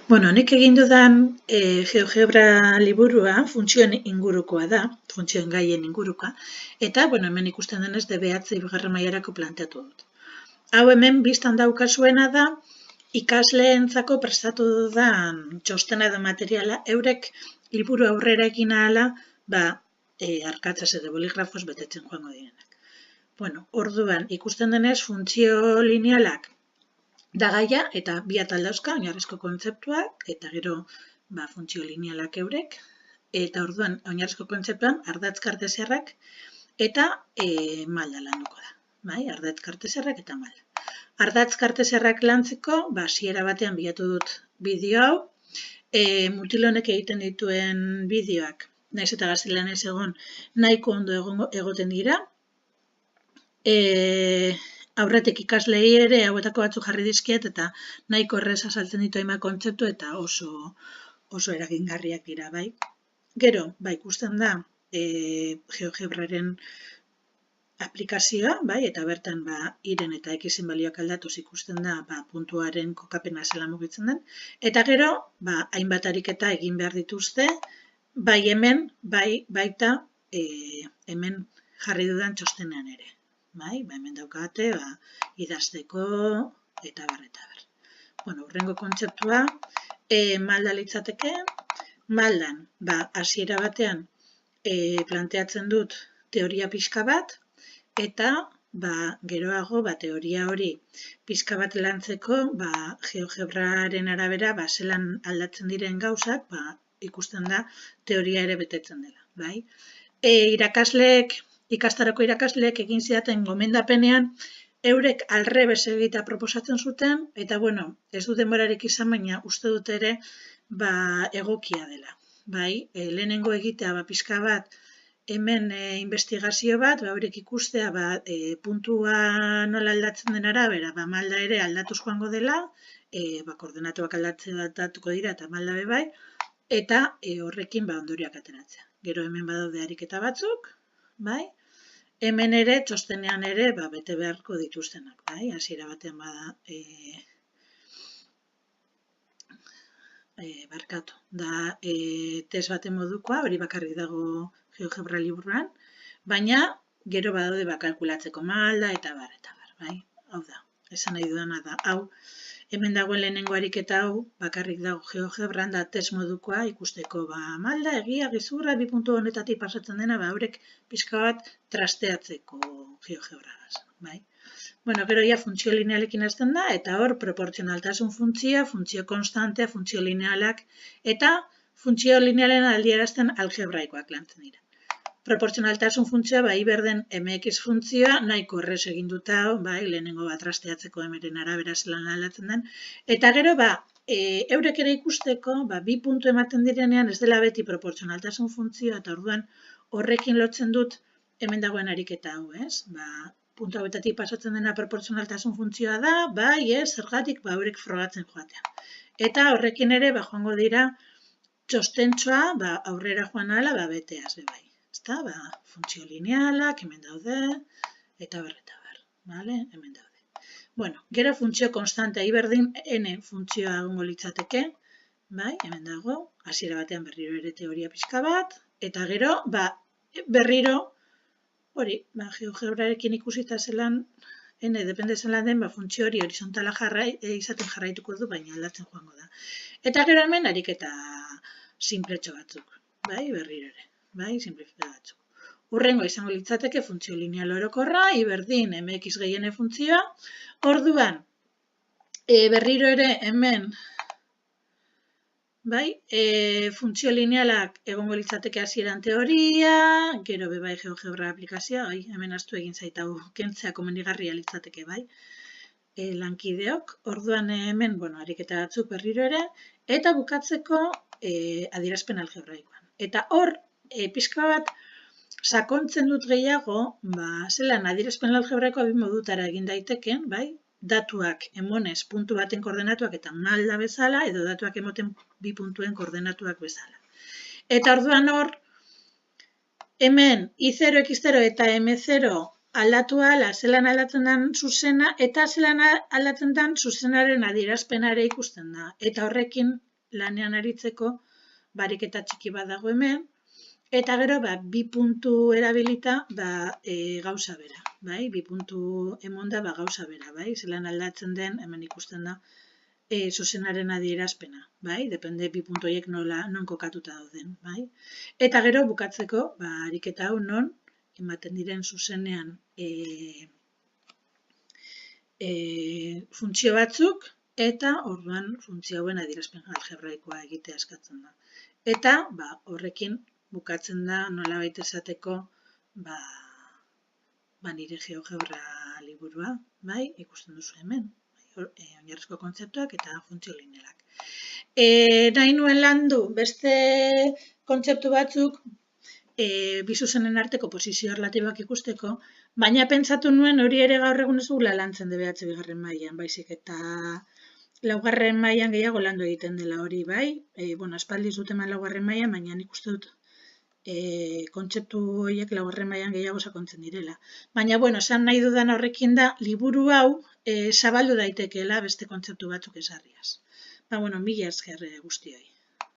Bueno, nik egin dudan GeoGebra liburua funtzioen ingurukoa da, funtzioen gaien ingurukoa, eta, hemen ikusten denez DB bigarren mailarako planteatu dut. Hau hemen bistan daukazuena da, ikasleentzako prestatu dudan txostena edo materiala, eurek liburu aurrera egin ahala, arkatzaz edo boligrafoz betetzen joango direnak. Orduan, ikusten denez, funtzio linealak da gaia, eta bi atal dauzka, oinarrizko kontzeptuak, eta gero funtzio linealak eurek, eta orduan, oinarrizko kontzeptuan, ardatz kartesiarrak eta malda landuko da. Ardatz kartesiarrak eta malda. Ardatz kartesiarrak lantzeko, hasiera batean bilatu dut bideo hau, Multilonek egiten dituen bideoak, naiz eta gaztelanez egon, nahiko ondo egoten dira, aurretik ikaslei ere hauetako batzuk jarri dizkiet eta nahiko errez azaltzen ditu hainbat kontzeptu eta oso eragingarriak dira, bai. Gero, ikusten da GeoGebraren aplikazioa, bai, eta bertan iren eta xen balioak aldatuz ikusten da puntuaren kokapena zelan mugitzen den, eta gero, hainbat ariketa egin behar dituzte, bai hemen, baita hemen jarri dudan txostenean ere. Hemen daukate, idazteko, eta bar. Hurrengo kontzeptua, malda litzateke, maldan, hasiera batean planteatzen dut teoria pixka bat, eta geroago teoria hori pixka bat lantzeko, GeoGebraren arabera, zelan aldatzen diren gauzak, ikusten da teoria ere betetzen dela. Ikastarako irakasleek egin zidaten gomendapenean, eurek alrebes egitea proposatzen zuten, eta ez du denborarik izan, baina uste dut ere egokia dela. Lehenengo egitea pixka bat, hemen investigazio bat, eurek ikustea puntua nola aldatzen den arabera, malda ere aldatuz joango dela, koordenatuak aldatuko dira eta malda bai, eta horrekin ondorioak ateratzea. Gero hemen badaude ariketa batzuk, hemen ere, txostenean ere, bete beharko dituztenak, hasiera batean barkatu. Da, test baten modukoa, hori bakarrik dago GeoGebra liburuan, baina gero badaude kalkulatzeko malda, eta bar. Hau da, esan nahi dudana da, hau, hemen dagoen lehenengo ariketa hau, bakarrik dago GeoGebran, da test modukoa ikusteko malda, egia, gezurra, bi puntu honetatik pasatzen dena, haurek pixka bat trasteatzeko GeoGebragaz. Gero ja funtzio linealekin hasten da, eta hor proportzionaltasun funtzioa, funtzio konstantea, funtzio linealak, eta funtzio linealen aldierazten algebraikoak lantzen dira. Proportzionaltasun funtzioa, iberden MX funtzioa, nahiko errez egin dut hau, lehenengo trasteatzeko emeren arabera zelan aldatzen den, eta gero, eurek ere ikusteko, bi puntu ematen direnean, ez dela beti proportzionaltasun funtzioa, eta orduan horrekin lotzen dut hemen dagoen ariketa hau, ez? Puntu hauetatik pasatzen dena proportzionaltasun funtzioa da, zergatik, eurek frogatzen joatea. Eta horrekin ere, joango dira, txostentxoa, aurrera joan ala, beteaz, bai. Funtzio linealak, hemen daude, eta bar. Hemen daude. Gero funtzio konstantea, iberdin N funtzioa egongo litzateke, hemen dago, hasiera batean berriro ere teoria pixka bat, eta gero, berriro, hori, GeoGebrarekin ikusita zelan, N depende zelan den, funtzio hori horizontala izaten jarraituko du, baina aldatzen joango da. Eta gero hemen, ariketa simpletxo batzuk, berriro ere. Simplifika batzuk. Hurrengo izango litzateke funtzio lineal orokorra, iberdin MX gehiene funtzioa. Orduan, berriro ere hemen, funtzio linealak egongo litzateke hasieran teoria, gero bai GeoGebra aplikazioa, hemen astu egin zaitau kentzea komenigarria litzateke, lankideok. Orduan hemen, ariketa batzuk berriro ere, eta bukatzeko adierazpen algebraikoan. Eta hor, pixka bat, sakontzen dut gehiago, zelan adierazpen algebraikoa bi modutara egin daiteken, datuak emonez puntu baten koordenatuak eta malda bezala, edo datuak emoten bi puntuen koordenatuak bezala. Eta orduan hor, hemen I0, X0 eta M0 aldatu ala, zelan aldatzen den zuzena, eta zelan aldatzen den zuzenaren adierazpenare ikusten da. Eta horrekin lanean aritzeko, ariketa txiki bat dago hemen, eta gero, bi puntu erabilita, gauza bera, bai? Bi puntu emonda, gauza bera, bai? Zelan aldatzen den, hemen ikusten da, zuzenaren adierazpena, bai? Depende bi puntu horiek non kokatuta dauden, bai? Eta gero, bukatzeko, ariketa hau non, ematen diren zuzenean funtzio batzuk, eta orduan funtzio hauen adierazpen algebraikoa egitea eskatzen da. Eta, horrekin bukatzen da nolabait esateko, nire GeoGebra liburua, bai, ikusten duzu hemen, oinarrizko kontzeptuak eta funtzio linealak. Nahi nuen landu beste kontzeptu batzuk, bi zuzenen arteko posizio erlatiboak ikusteko, baina pentsatu nuen hori ere gaur egun ez dugula lantzen DBH bigarren mailan, baizik eta laugarren mailan gehiago landu egiten dela hori, bai? Aspaldi ez dut eman laugarren mailan, baina nik uste dut kontzeptu horiek laugarren mailan gehiago sakontzen direla. Baina, esan nahi dudan horrekin da, liburu hau zabaldu daitekeela beste kontzeptu batzuk ezarriaz. Mila esker guztioi.